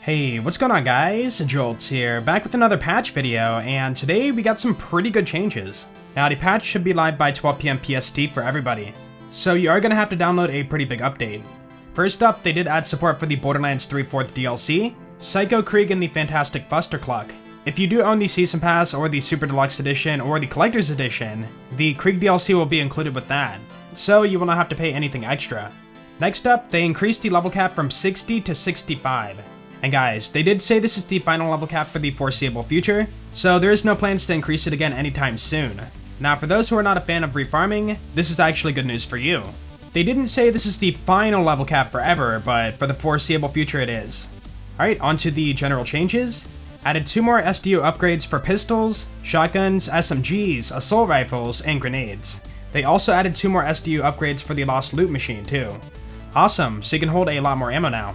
Hey, what's going on guys? Jolts here, back with another patch video, and today we got some pretty good changes. Now the patch should be live by 12 PM PST for everybody, so you are going to have to download a pretty big update. First up, they did add support for the Borderlands 3/4 DLC, Psycho Krieg and the Fantastic Cluck. If you do own the Season Pass or the Super Deluxe Edition or the Collector's Edition, the Krieg DLC will be included with that, so you will not have to pay anything extra. Next up, they increased the level cap from 60 to 65. And guys, they did say this is the final level cap for the foreseeable future, so there is no plans to increase it again anytime soon. Now for those who are not a fan of refarming, this is actually good news for you. They didn't say this is the final level cap forever, but for the foreseeable future it is. Alright, on to the general changes. Added 2 more SDU upgrades for pistols, shotguns, SMGs, assault rifles, and grenades. They also added 2 more SDU upgrades for the Lost Loot Machine too. Awesome, so you can hold a lot more ammo now.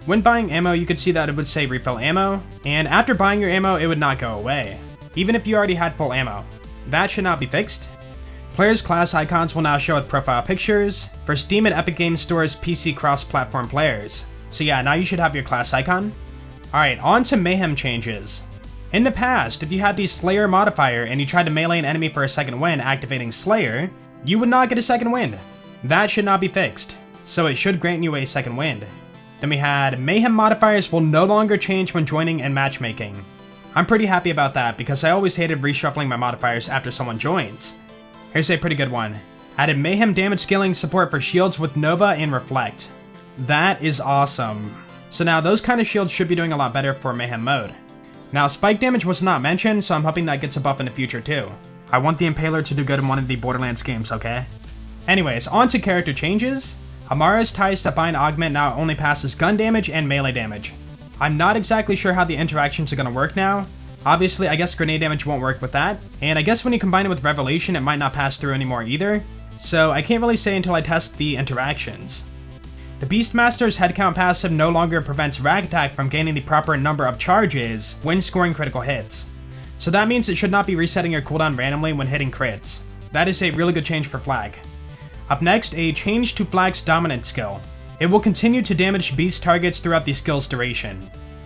When buying ammo, you could see that it would say refill ammo, and after buying your ammo, it would not go away, even if you already had full ammo. That should not be fixed. Players' class icons will now show with profile pictures for Steam and Epic Games Store's PC cross-platform players. So yeah, now you should have your class icon. Alright, on to Mayhem changes. In the past, if you had the Slayer modifier and you tried to melee an enemy for a second wind activating Slayer, you would not get a second wind. That should not be fixed, so it should grant you a second wind. Then we had Mayhem modifiers will no longer change when joining and matchmaking. I'm pretty happy about that because I always hated reshuffling my modifiers after someone joins. Here's a pretty good one. Added Mayhem damage scaling support for shields with Nova and Reflect. That is awesome. So now those kind of shields should be doing a lot better for Mayhem mode. Now spike damage was not mentioned, so I'm hoping that gets a buff in the future too. I want the Impaler to do good in one of the Borderlands games, okay? Anyways, on to character changes. Amara's Ties to Bind Augment now only passes gun damage and melee damage. I'm not exactly sure how the interactions are going to work now. Obviously, I guess grenade damage won't work with that, and I guess when you combine it with Revelation, it might not pass through anymore either, so I can't really say until I test the interactions. The Beastmaster's Headcount passive no longer prevents Rag Attack from gaining the proper number of charges when scoring critical hits. So that means it should not be resetting your cooldown randomly when hitting crits. That is a really good change for Flag. Up next, a change to Flag's Dominant skill. It will continue to damage beast targets throughout the skill's duration.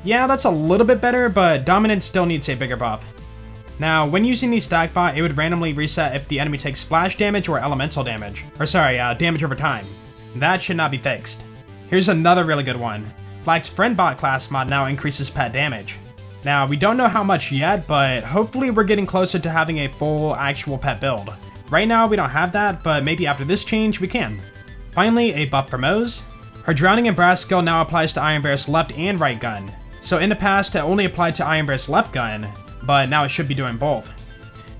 Yeah, that's a little bit better, but Dominant still needs a bigger buff. Now, when using the stack bot, it would randomly reset if the enemy takes splash damage or elemental damage. Damage over time. That should not be fixed. Here's another really good one. Flag's Friend Bot class mod now increases pet damage. Now, we don't know how much yet, but hopefully we're getting closer to having a full actual pet build. Right now, we don't have that, but maybe after this change, we can. Finally, a buff for Moze. Her Drowning and Brass skill now applies to Iron Bear's left and right gun. So in the past, it only applied to Iron Bear's left gun, but now it should be doing both.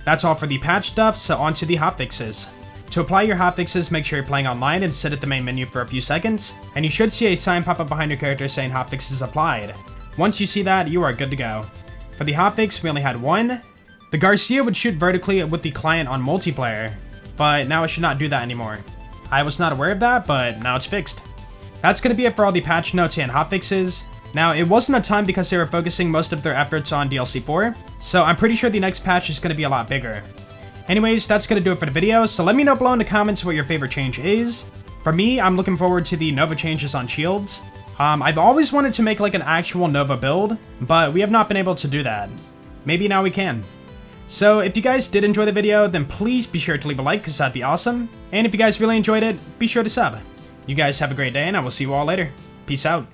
That's all for the patch stuff, so on to the hotfixes. To apply your hotfixes, make sure you're playing online and sit at the main menu for a few seconds, and you should see a sign pop up behind your character saying hotfixes applied. Once you see that, you are good to go. For the hotfix, we only had one. The Garcia would shoot vertically with the client on multiplayer, but now it should not do that anymore. I was not aware of that, but now it's fixed. That's going to be it for all the patch notes and hotfixes. Now, it wasn't a ton because they were focusing most of their efforts on DLC 4, so I'm pretty sure the next patch is going to be a lot bigger. Anyways, that's going to do it for the video, so let me know below in the comments what your favorite change is. For me, I'm looking forward to the Nova changes on shields. I've always wanted to make like an actual Nova build, but we have not been able to do that. Maybe now we can. So if you guys did enjoy the video, then please be sure to leave a like because that'd be awesome. And if you guys really enjoyed it, be sure to sub. You guys have a great day and I will see you all later. Peace out.